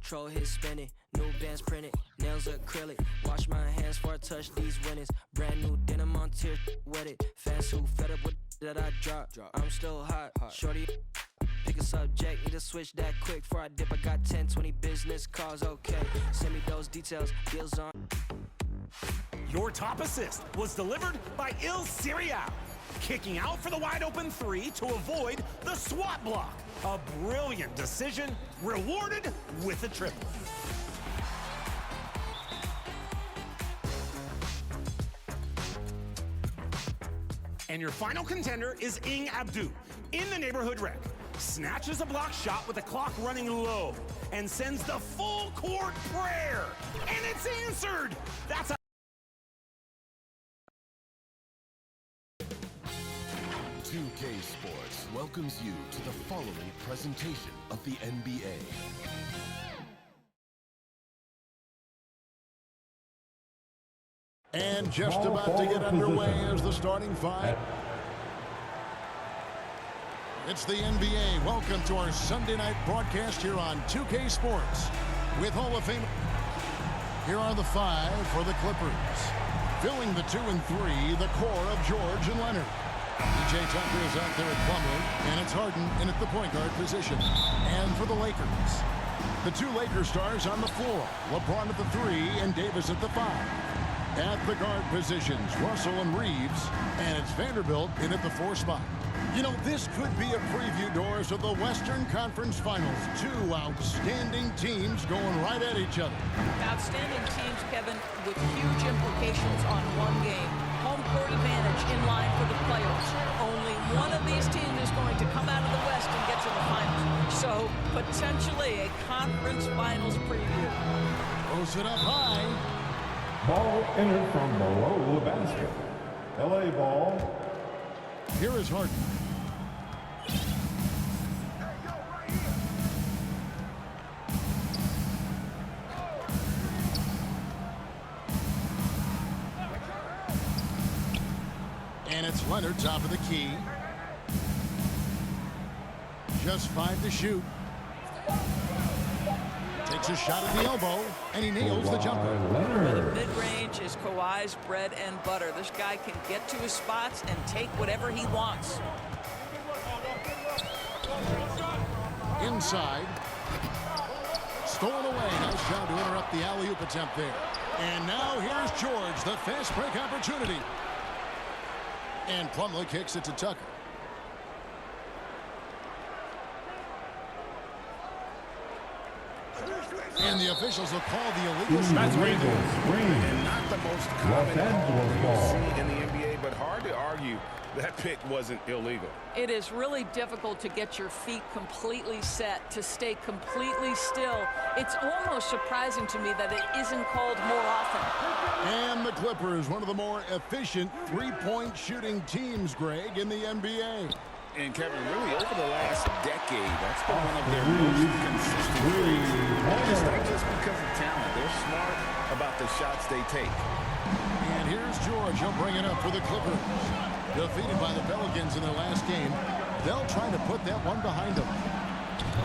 control his spinning. New bands printed, nails acrylic. Wash my hands before I touch these winnings. Brand new denim on tier with it. Fans who fed up with that I drop. I'm still hot. Shorty, pick a subject. Need to switch that quick before I dip. I got 10, 20 business calls. Okay, send me those details. Deals on. Your top assist was delivered by Il Siriao, kicking out for the wide-open three to avoid the swat block. A brilliant decision, rewarded with a triple. And your final contender is Ing Abdu, in the neighborhood wreck. Snatches a block shot with the clock running low and sends the full court prayer. And it's answered! That's a 2K Sports welcomes you to the following presentation of the NBA. And just about to get underway as the starting five. It's the NBA. Welcome to our Sunday night broadcast here on 2K Sports with Hall of Fame. Here are the five for the Clippers. Filling the 2 and 3, the core of George and Leonard. PJ Tucker is out there at Plumlee, and it's Harden in at the point guard position. And for the Lakers, the 2 Lakers stars on the floor. LeBron at the 3 and Davis at the 5. At the guard positions, Russell and Reeves, and it's Vanderbilt in at the 4 spot. You know, this could be a preview, Doris, of the Western Conference Finals. 2 outstanding teams going right at each other. Outstanding teams, Kevin, with huge implications on one game. Home court advantage in line for the playoffs. Only one of these teams is going to come out of the West and get to the finals. So, potentially a conference finals preview. Throws it up high. Ball entered from below the basket. LA ball. Here is Harden. And it's Leonard, top of the key. Just 5 to shoot. Takes a shot at the elbow, and he nails the jumper. The mid-range is Kawhi's bread and butter. This guy can get to his spots and take whatever he wants. Inside. Stolen away. Nice job to interrupt the alley-oop attempt there. And now here's George, the fast break opportunity. And Plumlee kicks it to Tucker. And the officials will call the illegal shot. And not the most common call you'll see in the NBA, but hard to argue that pick wasn't illegal. It is really difficult to get your feet completely set, to stay completely still. It's almost surprising to me that it isn't called more often. And the Clippers, one of the more efficient three-point shooting teams, Greg, in the NBA. And Kevin, really over the last decade, that's been one of their most consistent threes. It's not just because of talent. They're smart about the shots they take. And here's George. He'll bring it up for the Clippers. Defeated by the Pelicans in their last game, they'll try to put that one behind them.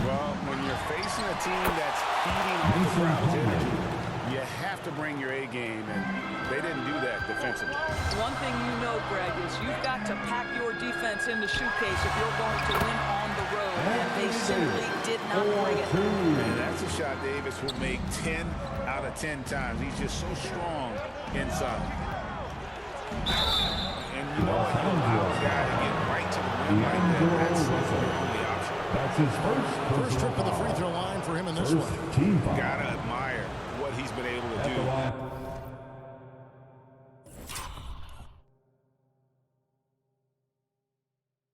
Well, when you're facing a team that's feeding off the crowd's energy, you have to bring your A game, and they didn't do that defensively. One thing you know, Greg, is you've got to pack your defense in the suitcase if you're going to win on the road, and they simply did not bring it. And that's a shot Davis will make 10 out of 10 times. He's just so strong inside. And you know what? You allow a guy to get right to the rim like that. That's the only option. That's his First trip to the free throw line for him in this one. Gotta admire what he's been able to do.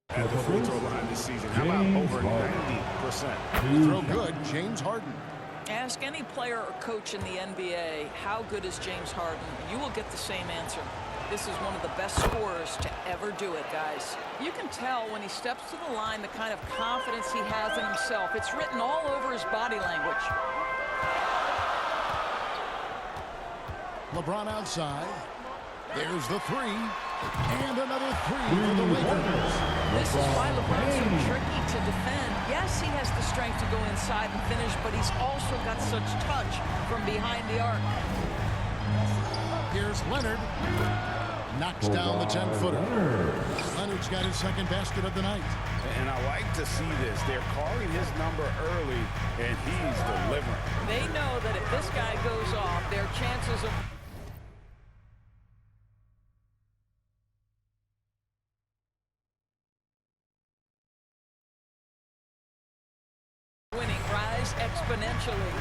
At the free throw line this season, how about over 90%? Throw good, James Harden. Ask any player or coach in the NBA, how good is James Harden? You will get the same answer. This is one of the best scorers to ever do it, guys. You can tell when he steps to the line the kind of confidence he has in himself. It's written all over his body language. LeBron outside. There's the three. And another three for the Lakers. This is why LeBron's so tricky to defend. Yes, he has the strength to go inside and finish, but he's also got such touch from behind the arc. Here's Leonard. Knocks down the 10-footer. Leonard's got his second basket of the night. And I like to see this. They're calling his number early, and he's delivering. They know that if this guy goes off, their chances of winning rise exponentially.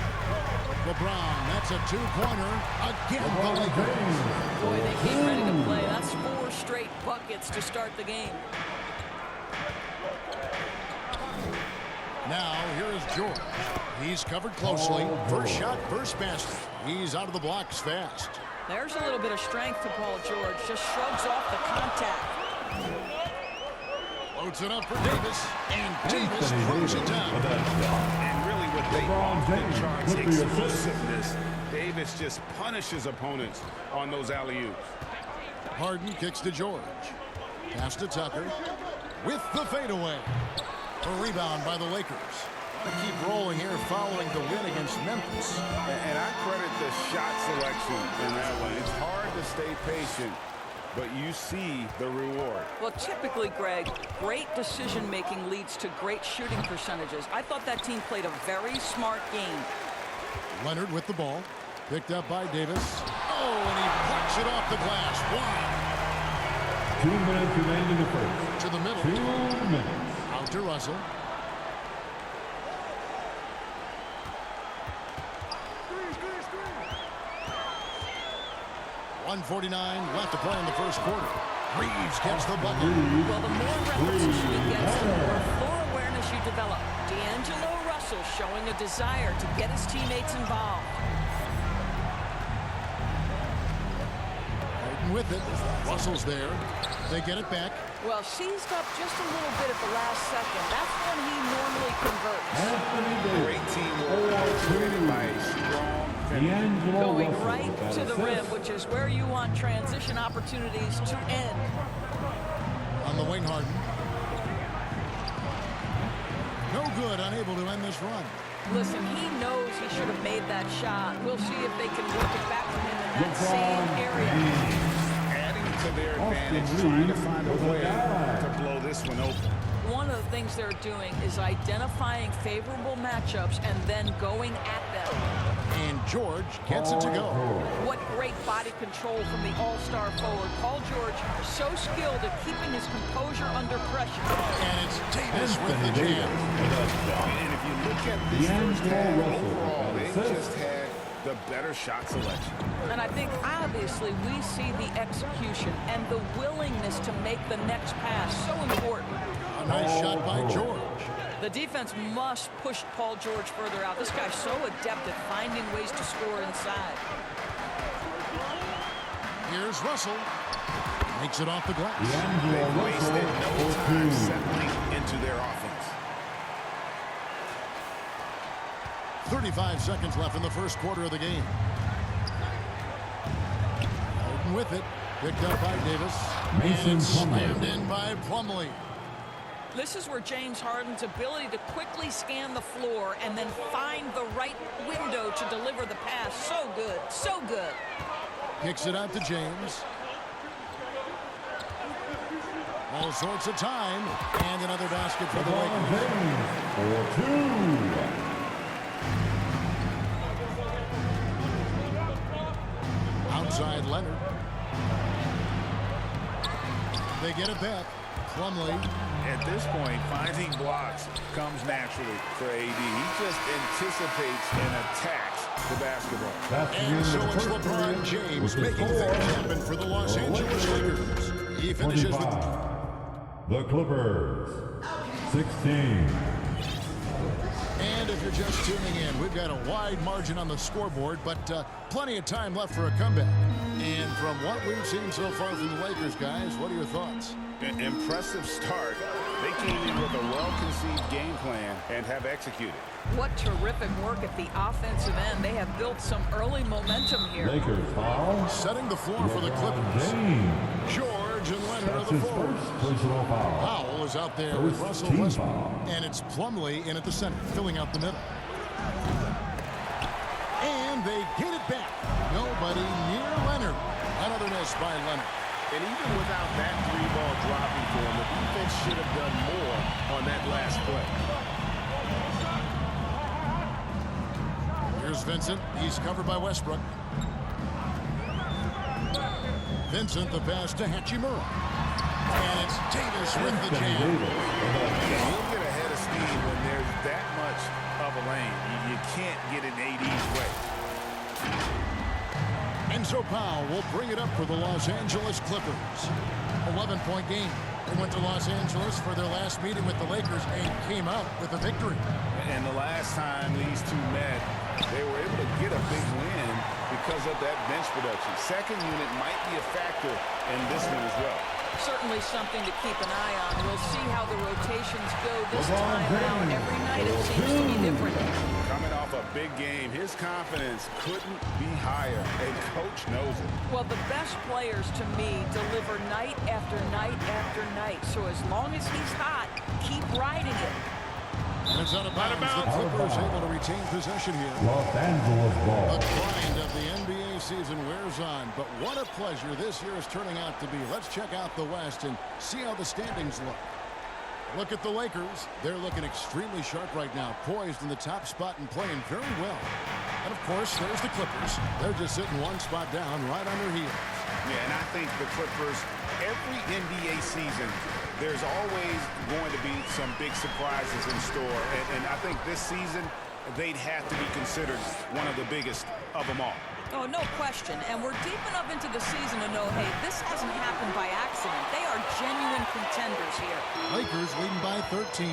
LeBron, that's a two-pointer. Again, the Lakers. Boy, they came ready to play. That's 4 straight buckets to start the game. Now, here is George. He's covered closely. First shot, first basket. He's out of the blocks fast. There's a little bit of strength to Paul George. Just shrugs off the contact. Loads it up for Davis. And Davis throws it down. And really what they often charge explosiveness. Davis just punishes opponents on those alley-oops. Harden kicks to George. Pass to Tucker. With the fadeaway. A rebound by the Lakers. Keep rolling here following the win against Memphis. And I credit the shot selection in that one. It's hard to stay patient, but you see the reward. Well, typically, Greg, great decision-making leads to great shooting percentages. I thought that team played a very smart game. Leonard with the ball. Picked up by Davis. Oh, and he blocks it off the glass. Wow. 2 minutes remaining in the first. To the middle. 2 minutes. Out to Russell. .149 left to play in the first quarter. Reeves gets the bucket. Well, the more repetition you get, the more floor awareness you develop. D'Angelo Russell showing a desire to get his teammates involved. Harden with it. Russell's there. They get it back. Well, seized up just a little bit at the last second. That's when he normally converts. Great teamwork, punctuated by a strong finish. Going right to the rim, which is where you want transition opportunities to end. On the wing, Harden. No good, unable to end this run. Listen, he knows he should have made that shot. We'll see if they can work it back to him in that same area. To their advantage, trying to find a way to blow this one open. One of the things they're doing is identifying favorable matchups and then going at them. And George gets it to go. What great body control from the all-star forward. Paul George, so skilled at keeping his composure under pressure. And it's Davis with the jam. And if you look at this first half, overall, they just had the better shot selection. And I think, obviously, we see the execution and the willingness to make the next pass so important. A nice shot by George. The defense must push Paul George further out. This guy's so adept at finding ways to score inside. Here's Russell. Makes it off the glass. They've wasted no time settling into their offense. 35 seconds left in the first quarter of the game. Harden with it. Picked up by Davis. And slammed in by Plumlee. This is where James Harden's ability to quickly scan the floor and then find the right window to deliver the pass. So good. So good. Kicks it out to James. All sorts of time. And another basket for the Lakers. 4-2. Outside Leonard. They get it back. Plumlee. At this point, finding blocks comes naturally for AD. He just anticipates and attacks the basketball. And so it's LeBron James making things happen for the Los Angeles Lakers. He finishes with the Clippers, 16. And if you're just tuning in, we've got a wide margin on the scoreboard, but plenty of time left for a comeback. And from what we've seen so far from the Lakers, guys, what are your thoughts? An impressive start. They came in with a well-conceived game plan and have executed. What terrific work at the offensive end. They have built some early momentum here. Lakers foul. Setting the floor for the Clippers. James. George George and Leonard are That's the his forwards. first personal foul. Powell is out there with First Russell team Westbrook. foul. And it's Plumlee in at the center, filling out the middle. And they get it back. Nobody near Leonard. Another miss by Leonard. And even without that three-ball dropping for him, the defense should have done more on that last play. Here's Vincent. He's covered by Westbrook. Vincent, the pass to Hachimura. And it's Davis with the jam. He'll get ahead of steam when there's that much of a lane. You can't get in AD's way. Enzo Powell will bring it up for the Los Angeles Clippers. 11-point game. They went to Los Angeles for their last meeting with the Lakers and came out with a victory. And the last time these two met, they were able to get a big win because of that bench production. Second unit might be a factor in this one as well. Certainly something to keep an eye on. We'll see how the rotations go this time out. Every night it seems to be different. Coming off a big game, his confidence couldn't be higher, and coach knows it. Well, the best players to me deliver night after night after night. So as long as he's hot, keep riding it. And it's out of bounds. The Clippers able to retain possession here. Los Angeles ball. The grind of the NBA season wears on, but what a pleasure this year is turning out to be. Let's check out the West and see how the standings look. Look at the Lakers. They're looking extremely sharp right now, poised in the top spot and playing very well. And, of course, there's the Clippers. They're just sitting one spot down right on their heels. Yeah, and I think the Clippers, every NBA season, there's always going to be some big surprises in store. And I think this season, they'd have to be considered one of the biggest of them all. Oh, no question. And we're deep enough into the season to know, hey, this hasn't happened by accident. They are genuine contenders here. Lakers leading by 13.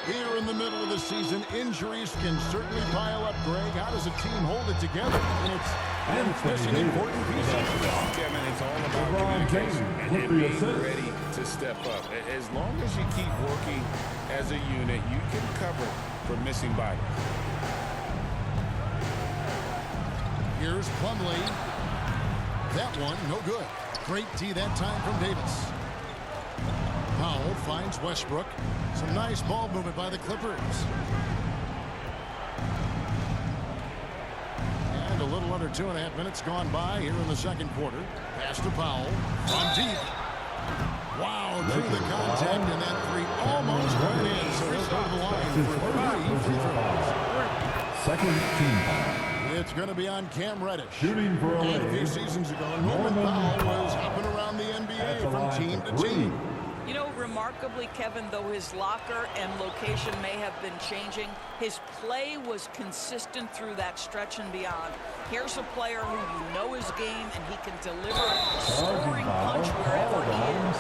Here in the middle of the season, injuries can certainly pile up, Greg. How does a team hold it together? And it's missing important pieces. Kevin, it's all about communication and being ready to step up. As long as you keep working as a unit, you can cover for missing bodies. Here's Plumlee. That one, no good. Great D that time from Davis. Powell finds Westbrook. Some nice ball movement by the Clippers. And a little under 2.5 minutes gone by here in the second quarter. Pass to Powell from deep. Wow, drew the contact, and that three almost went in. So he'll go to the line for 3 free throws. Second team foul. It's going to be on Cam Reddish. Shooting for a And a few seasons ago, Norman Powell was hopping around the NBA from team to team. You know, remarkably, Kevin, though his locker and location may have been changing, his play was consistent through that stretch and beyond. Here's a player who you know his game, and he can deliver a scoring punch wherever he is.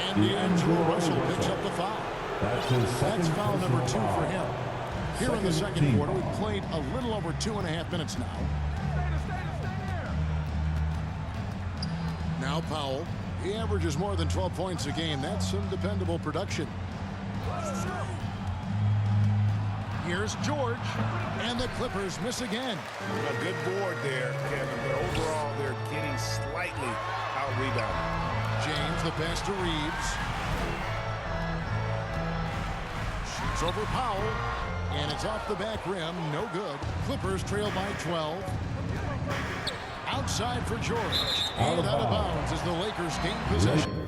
And D'Angelo Russell picks up the foul. That's foul number 2 for him. Here in the second quarter, we've played a little over 2.5 minutes now. Now Powell. He averages more than 12 points a game. That's some dependable production. Here's George. And the Clippers miss again. A good board there, Kevin, but overall they're getting slightly out-rebounded. James, the pass to Reeves. Shoots over Powell. And it's off the back rim. No good. Clippers trail by 12. Outside for George. And out of bounds as the Lakers gain possession.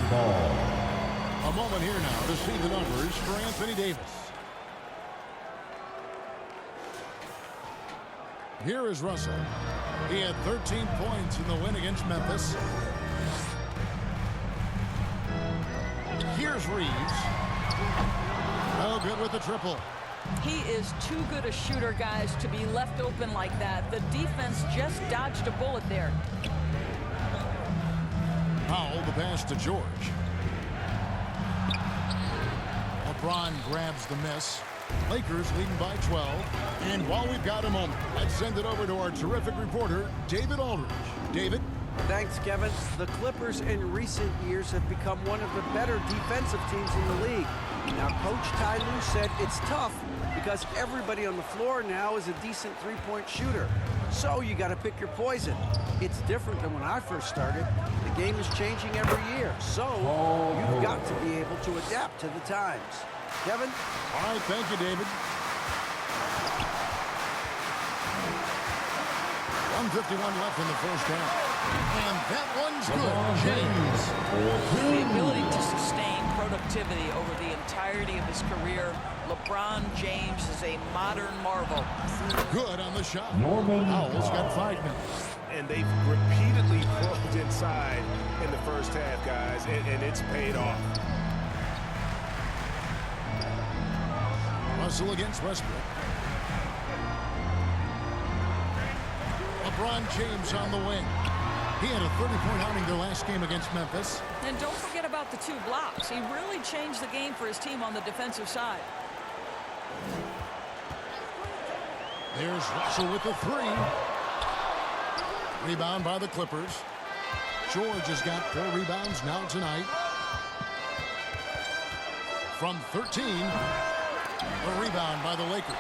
ball. A moment here now to see the numbers for Anthony Davis. Here is Russell. He had 13 points in the win against Memphis. Here's Reeves. No good with the triple. He is too good a shooter, guys, to be left open like that. The defense just dodged a bullet there. Powell, the pass to George. LeBron grabs the miss. Lakers leading by 12. And while we've got a moment, let's send it over to our terrific reporter, David Aldridge. David? Thanks, Kevin. The Clippers in recent years have become one of the better defensive teams in the league. Now, Coach Ty Lue said it's tough because everybody on the floor now is a decent three-point shooter. So you got to pick your poison. It's different than when I first started. The game is changing every year. So you've got to be able to adapt to the times. Kevin? All right, thank you, David. 1:51 left in the first half. And that one's good. James. The ability to sustain productivity over the entirety of his career, LeBron James is a modern marvel. Good on the shot. Owls got 5 minutes. And they've repeatedly closed inside in the first half, guys, and it's paid off. Russell against Westbrook. LeBron James on the wing. He had a 30-point outing their last game against Memphis. And don't forget about the 2 blocks. He really changed the game for his team on the defensive side. There's Russell with the 3. Rebound by the Clippers. George has got 4 rebounds now tonight. From 13, a rebound by the Lakers.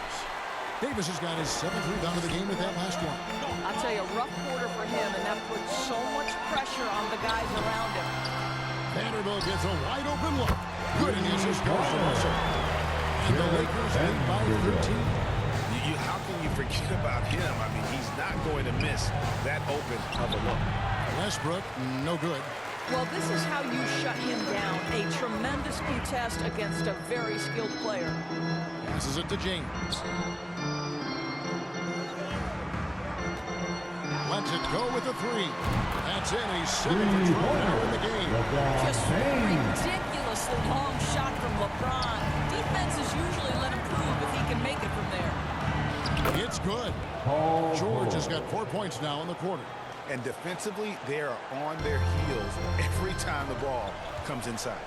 Davis has got his 7th rebound of the game with that last one. I'll tell you, a rough quarter for him, and that puts so much pressure on the guys around him. Vanderbilt gets a wide open look. Good, and the assist goes to Russell. And the Lakers lead by 13. How can you forget about him? I mean, he's not going to miss that open of a look. Westbrook, no good. Well, this is how you shut him down. A tremendous contest against a very skilled player. Passes it to James. Lets it go with a 3. That's in. He's 7 for 12 now in the game. Just ridiculously long shot from LeBron. Defenses usually let him prove if he can make it from there. It's good. George has got 4 points now in the quarter. And defensively, they are on their heels every time the ball comes inside.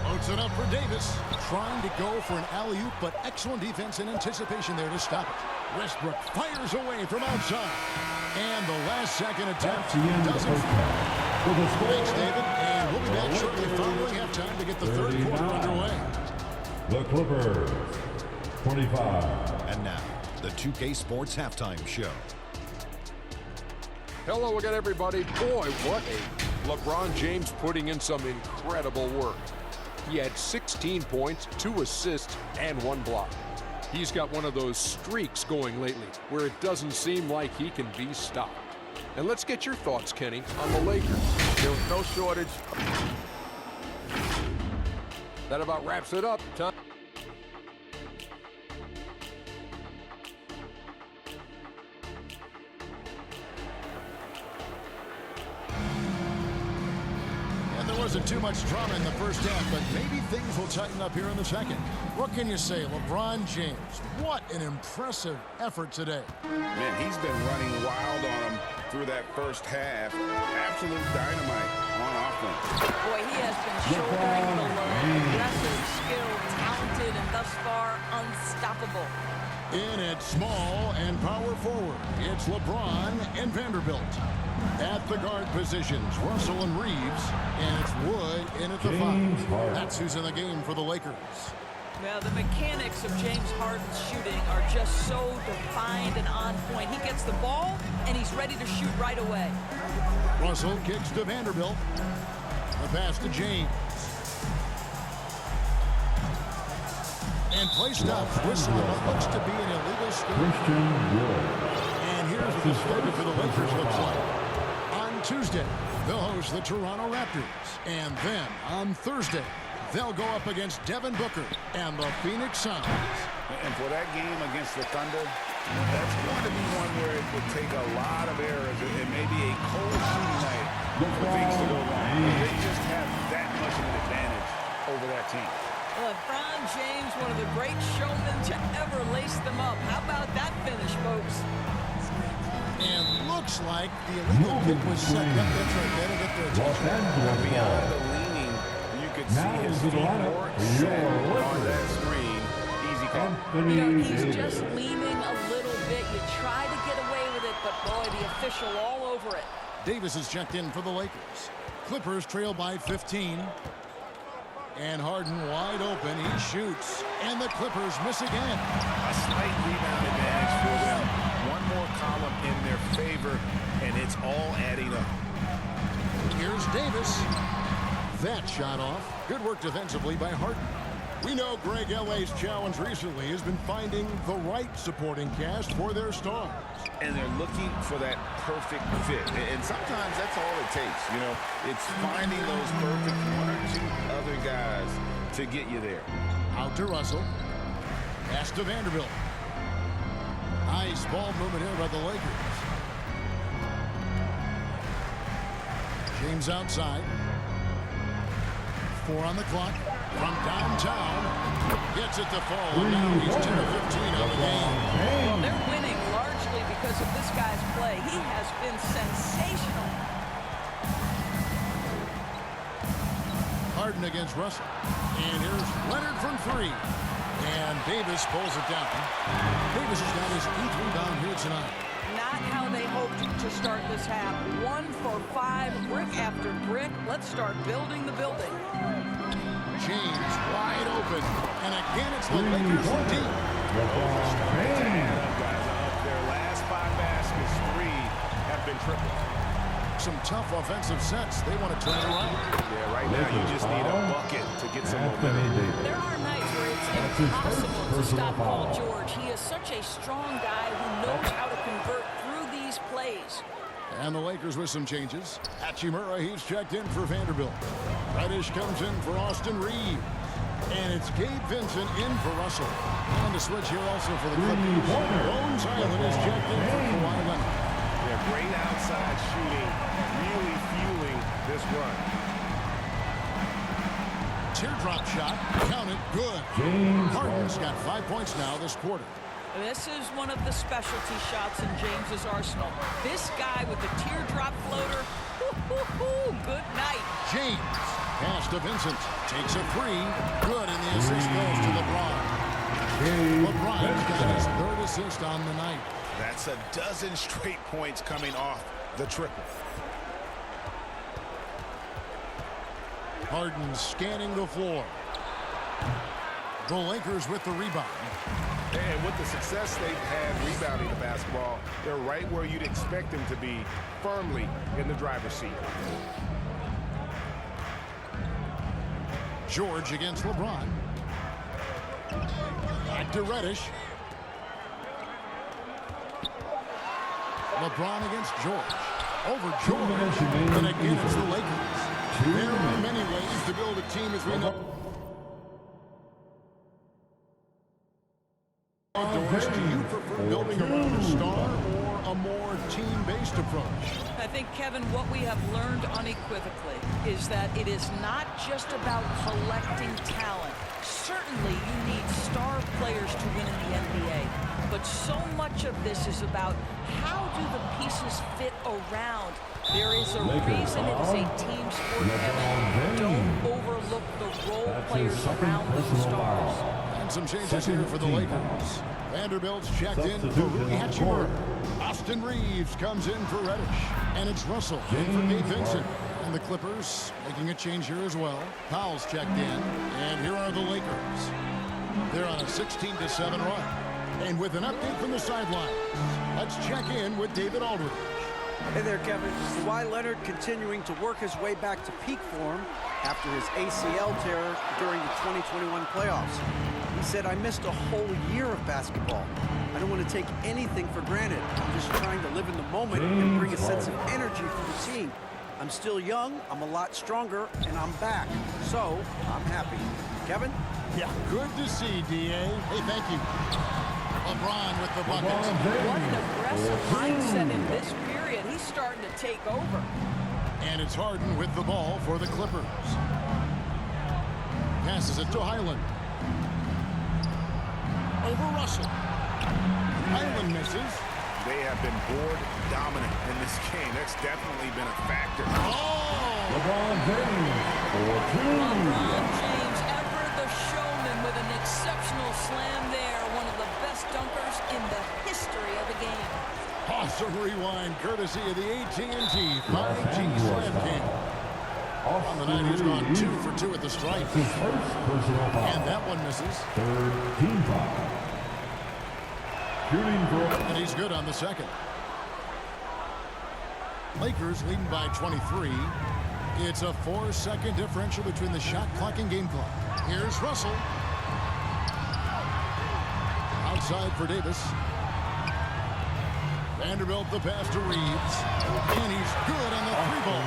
Loads it up for Davis. Trying to go for an alley-oop, but excellent defense and anticipation there to stop it. Westbrook fires away from outside. And the last second attempt doesn't fall. Thanks, David. And we'll be back shortly following halftime to get the third quarter underway. The Clippers, 25. And now, the 2K Sports Halftime Show. Hello again, everybody. Boy, what a LeBron James putting in some incredible work. He had 16 points, 2 assists, and 1 block. He's got one of those streaks going lately where it doesn't seem like he can be stopped. And let's get your thoughts, Kenny, on the Lakers. There was no shortage. That about wraps it up. Time. Wasn't too much drama in the first half, but maybe things will tighten up here in the second. What can you say? LeBron James, what an impressive effort today. Man, he's been running wild on him through that first half. Absolute dynamite on offense. Boy, he has been shouldering the load. Aggressive, skilled, talented, and thus far unstoppable. In at small and power forward, it's LeBron and Vanderbilt. At the guard positions, Russell and Reeves, and it's Wood in at the 5. That's who's in the game for the Lakers. Well, the mechanics of James Harden's shooting are just so defined and on point. He gets the ball, and he's ready to shoot right away. Russell kicks to Vanderbilt. The pass to James. And play stops. Whistle what looks to be an illegal scrimmage. And here's what the schedule for the Lakers looks like. On Tuesday, they'll host the Toronto Raptors. And then on Thursday, they'll go up against Devin Booker and the Phoenix Suns. And for that game against the Thunder, that's going to be one where it would take a lot of errors and maybe a cold shooting night for things to go wrong. They just have that much of an advantage over that team. LeBron James, one of the great showmen to ever lace them up. How about that finish, folks? And looks like the illegal kick was set up. That's right. That'll get their attention. Beyond the leaning, you could see his feet more set on that screen. call. You know, he's just leaning a little bit. You try to get away with it, but boy, the official all over it. Davis is checked in for the Lakers. Clippers trail by 15. And Harden wide open. He shoots. And the Clippers miss again. A slight rebound advantage for them. One more column in their favor, and it's all adding up. Here's Davis. That shot off. Good work defensively by Harden. We know Greg L.A.'s challenge recently has been finding the right supporting cast for their stars. And they're looking for that perfect fit. And sometimes that's all it takes. You know, it's finding those perfect one or two other guys to get you there. Out to Russell. Pass to Vanderbilt. Nice ball movement here by the Lakers. James outside. 4 on the clock. From downtown. Gets it to fall. And now he's 10 of 15 on the game. Well, they're winning largely because of this guy's play. He has been sensational. Harden against Russell. And here's Leonard from 3. And Davis pulls it down. Davis has got his 8th rebound here tonight. Not how they hoped to start this half. 1 for 5, brick after brick. Let's start building the building. James wide open. And again, it's the Lakers from deep. Their last 5 baskets, 3 have been tripled. Some tough offensive sets. They want to turn it around. Yeah, right now you just need a bucket to get some momentum. There are nights where it's impossible to stop Paul George. He is such a strong guy who knows how to convert through these plays. And the Lakers with some changes. Hachimura, he's checked in for Vanderbilt. Reddish comes in for Austin Reeves. And it's Gabe Vincent in for Russell. And a switch here also for the Clippers. Bones Island is checked in for Kawhi Leonard. Yeah, great outside shooting, really fueling this run. Teardrop shot, count it, good. Harden's got 5 points now this quarter. This is one of the specialty shots in James's arsenal. This guy with the teardrop floater, good night. James, pass to Vincent, takes a 3, good, and the assist goes to LeBron. LeBron's got his 3rd assist on the night. That's a dozen straight points coming off the triple. Harden scanning the floor. The Lakers with the rebound. And with the success they've had rebounding the basketball, they're right where you'd expect them to be, firmly in the driver's seat. George against LeBron. Back to Reddish. LeBron against George. Over George. And again, it's the Lakers. There are many ways to build a team, as we know. Doris, do you prefer building around a star or a more team-based approach? I think, Kevin, what we have learned unequivocally is that it is not just about collecting talent. Certainly, you need star players to win in the NBA. But so much of this is about how do the pieces fit around. There is a reason it is a team sport, Kevin. Don't overlook the role players around those stars. And some changes here for the Lakers. Vanderbilt's checked in for Rui Hachimura. Austin Reeves comes in for Reddish. And it's Russell in for Gabe Vincent. And the Clippers making a change here as well. Powell's checked in. And here are the Lakers. They're on a 16-7 run. And with an update from the sidelines, let's check in with David Aldridge. Hey there, Kevin. Kawhi Leonard continuing to work his way back to peak form after his ACL tear during the 2021 playoffs. He said, I missed a whole year of basketball. I don't want to take anything for granted. I'm just trying to live in the moment and bring a sense of energy for the team. I'm still young, I'm a lot stronger, and I'm back. So, I'm happy. Kevin? Yeah, good to see, D.A. Hey, thank you. LeBron with the buckets. What an aggressive mindset in this period. He's starting to take over. And it's Harden with the ball for the Clippers. Passes it to Highland. Over Russell. Highland misses. They have been board dominant in this game. That's definitely been a factor. Oh! LeBron James for 2. LeBron James, ever the showman, with an exceptional slam there. Awesome rewind courtesy of the AT&T 5G Slam Cam. On the night, he's gone 2 for 2 at the stripe. And that one misses. Third team foul. Shooting for... And he's good on the second. Lakers leading by 23. It's a 4-second differential between the shot clock and game clock. Here's Russell. Outside for Davis. Vanderbilt the pass to Reeves. And he's good on the 3-ball.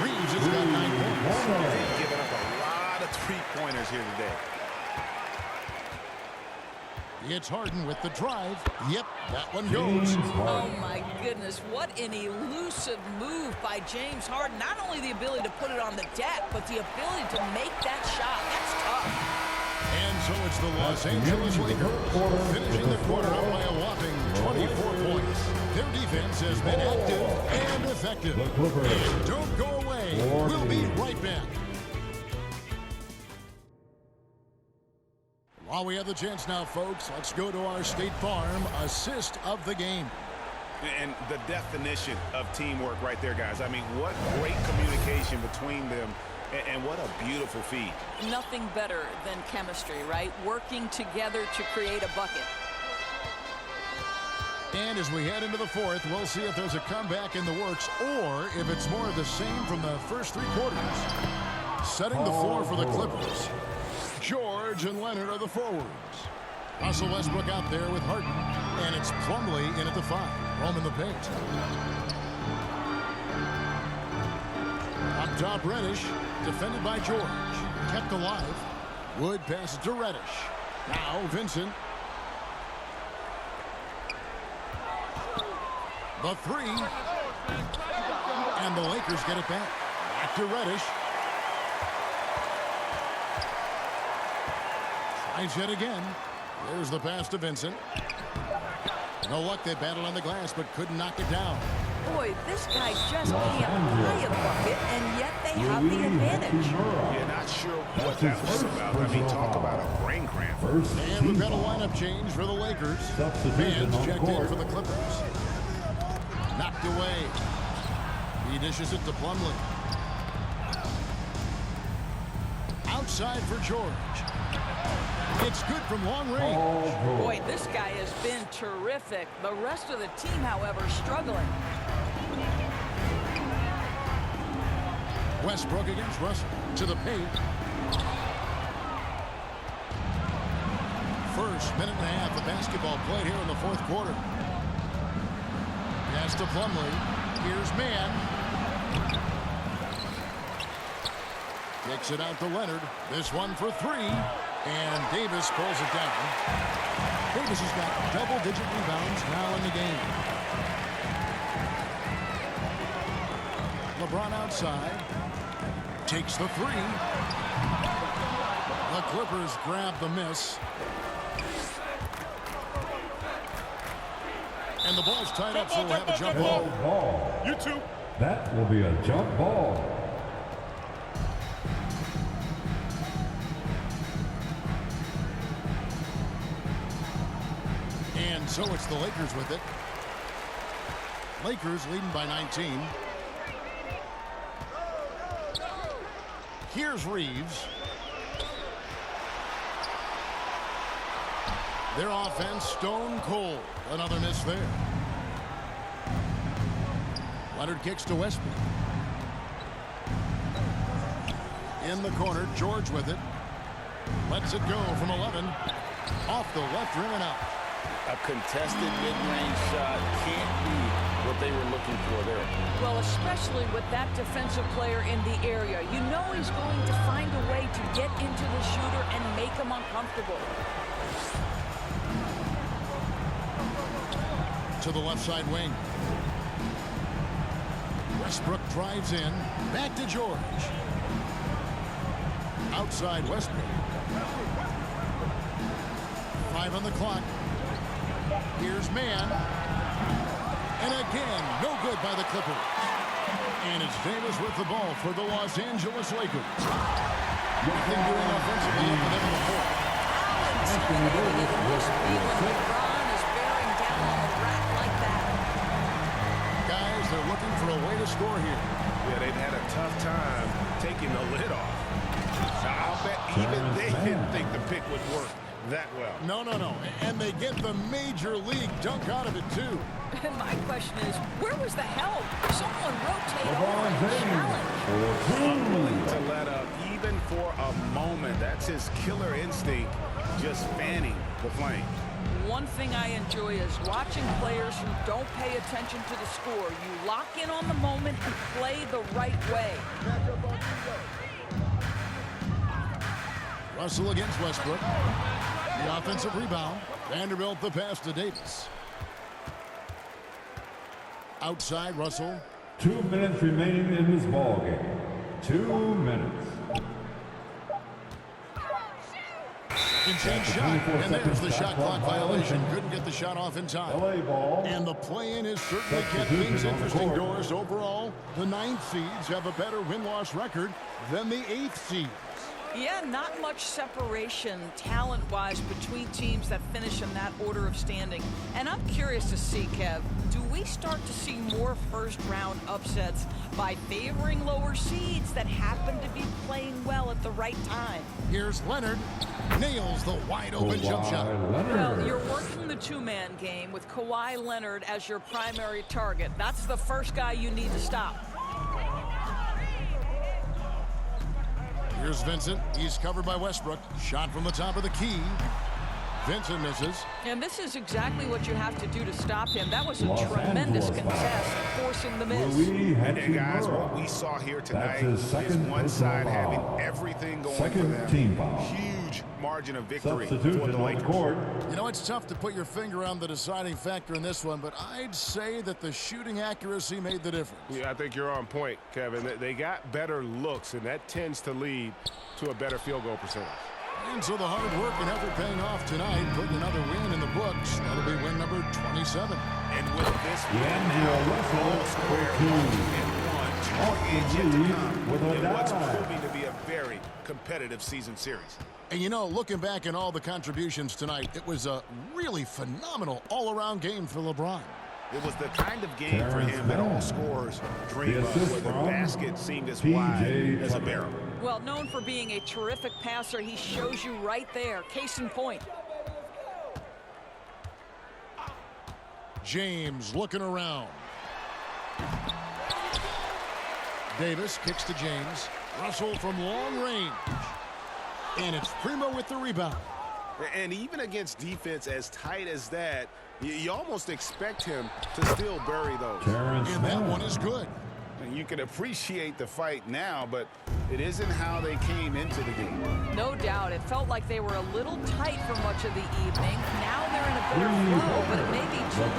Reeves has got 9 points. He's giving up a lot of 3-pointers here today. It's Harden with the drive. Yep, that one goes. Oh, my goodness. What an elusive move by James Harden. Not only the ability to put it on the deck, but the ability to make that shot. That's tough. And so it's the Los Angeles Lakers finishing the quarter up by a whopping 24 points. Their defense has been active and effective. And don't go away. We'll be right back. While we have the chance now, folks, let's go to our State Farm assist of the game. And the definition of teamwork right there, guys. I mean, what great communication between them, and what a beautiful feed. Nothing better than chemistry, right? Working together to create a bucket. And as we head into the fourth, we'll see if there's a comeback in the works or if it's more of the same from the first 3 quarters. Setting the floor for the Clippers. George and Leonard are the forwards. Russell Westbrook out there with Harden. And it's Plumlee in at the 5. Roaming the paint. Up top, Reddish. Defended by George. Kept alive. Wood passes to Reddish. Now Vincent. The 3. And the Lakers get it back. Back to Reddish. Tries yet again. There's the pass to Vincent. No luck. They battled on the glass, but couldn't knock it down. Boy, this guy just can't buy a bucket, and yet they have the advantage. You're not sure what that was about. I mean, talk about a brain cramp. And we've got a lineup change for the Lakers. Fans checked in for the Clippers. Knocked away. He dishes it to Plumlee. Outside for George. It's good from long range. Boy, this guy has been terrific. The rest of the team, however, struggling. Westbrook against Russell. To the paint. First minute and a half of basketball played here in the fourth quarter. Pass to Plumlee. Here's Mann. Kicks it out to Leonard. This one for 3. And Davis pulls it down. Davis has got double-digit rebounds now in the game. LeBron outside. Takes the 3. The Clippers grab the miss. And the ball's tied up, so we'll have a jump ball. You too. That will be a jump ball. And so it's the Lakers with it. Lakers leading by 19. Here's Reeves. Their offense stone cold. Another miss there. Leonard kicks to Westbrook. In the corner, George with it. Lets it go from 11. Off the left rim and out. A contested mid-range shot can't be what they were looking for there. Well, especially with that defensive player in the area. You know he's going to find a way to get into the shooter and make him uncomfortable. To the left side wing. Westbrook drives in. Back to George. Outside Westbrook. 5 on the clock. Here's Mann. And again, no good by the Clippers. And it's Davis with the ball for the Los Angeles Lakers. Nothing doing offensively for them in the fourth. How intimidating it must be when LeBron is bearing down on the rack like that. pick would work that well. No. And they get the major league dunk out of it, too. And my question is, where was the help? Someone rotate over and challenge. To let up, even for a moment. That's his killer instinct, just fanning the flame. One thing I enjoy is watching players who don't pay attention to the score. You lock in on the moment and play the right way. Russell against Westbrook. The offensive rebound. Vanderbilt the pass to Davis. Outside, Russell. 2 minutes remaining in this ball game. 2 minutes. Insane shot, and there's the shot clock violation. Couldn't get the shot off in time. LA ball. And the play-in has certainly kept things interesting, Doris. Overall, the 9th seeds have a better win-loss record than the 8th seeds. Yeah, not much separation talent-wise between teams that finish in that order of standing. And I'm curious to see, Kev, do we start to see more first-round upsets by favoring lower seeds that happen to be playing well at the right time? Here's Leonard. Nails the wide-open jump shot. Well, you're working the two-man game with Kawhi Leonard as your primary target. That's the first guy you need to stop. Here's Vincent. He's covered by Westbrook. Shot from the top of the key. Vincent misses. And this is exactly what you have to do to stop him. That was a tremendous contest, forcing the miss. And guys, what we saw here tonight is one side having everything going for them. Huge margin of victory for the Lakers. You know, it's tough to put your finger on the deciding factor in this one, but I'd say that the shooting accuracy made the difference. Yeah, I think you're on point, Kevin. They got better looks, and that tends to lead to a better field goal percentage. And so the hard work and effort paying off tonight, putting another win in the books. That'll be win number 27. And with this win now, all square and 1, 20 yet to come in what's proving to be a very competitive season series. And you know, looking back at all the contributions tonight, it was a really phenomenal all-around game for LeBron. It was the kind of game for him that all scorers dream of, where the basket seemed as wide as a barrel. Well, known for being a terrific passer, he shows you right there. Case in point. James looking around. Davis kicks to James. Russell from long range. And it's Primo with the rebound. And even against defense as tight as that, you almost expect him to still bury those. And that one is good. And you can appreciate the fight now, but it isn't how they came into the game. No doubt. It felt like they were a little tight for much of the evening. Now they're in a better flow, but it may be too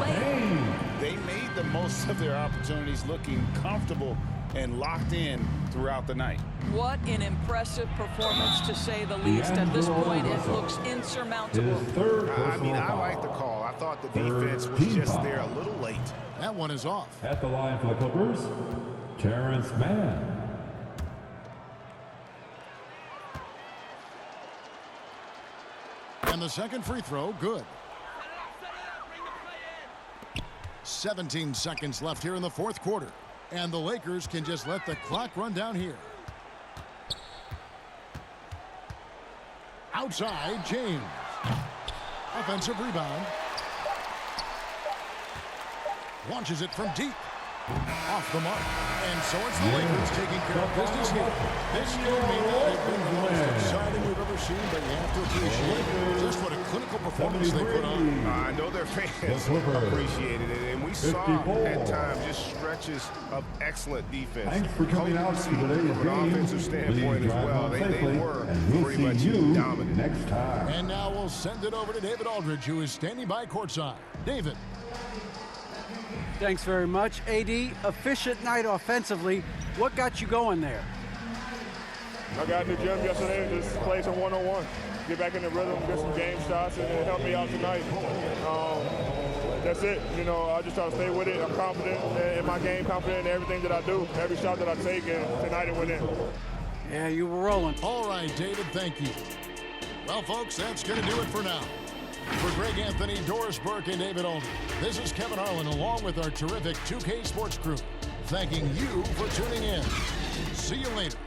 late. They made the most of their opportunities, looking comfortable and locked in throughout the night. What an impressive performance, to say the least. At this point, it looks insurmountable. I mean, I like the call. I thought the defense was just there a little late. That one is off. At the line for the Clippers, Terrence Mann. And the second free throw, good. 17 seconds left here in the fourth quarter. And the Lakers can just let the clock run down here. Outside, James. Offensive rebound. Launches it from deep. Off the mark. And so it's the Lakers taking care of business here. This game may not have been the most exciting we've ever seen, but you have to appreciate just what a clinical performance they put on. I know their fans appreciated it, and we saw at times just stretches of excellent defense. Thanks for coming out to today's from an offensive standpoint as well. They were pretty much dominant. Next time. And now we'll send it over to David Aldridge, who is standing by courtside. David. Thanks very much. AD, efficient night offensively. What got you going there? I got in the gym yesterday and just played some one-on-one. Get back in the rhythm, get some game shots, and it helped me out tonight. That's it. You know, I just try to stay with it. I'm confident in my game, confident in everything that I do, every shot that I take, and tonight it went in. Yeah, you were rolling. All right, David, thank you. Well, folks, that's going to do it for now. For Greg Anthony, Doris Burke, and David Aldridge, this is Kevin Harlan along with our terrific 2K Sports crew, thanking you for tuning in. See you later.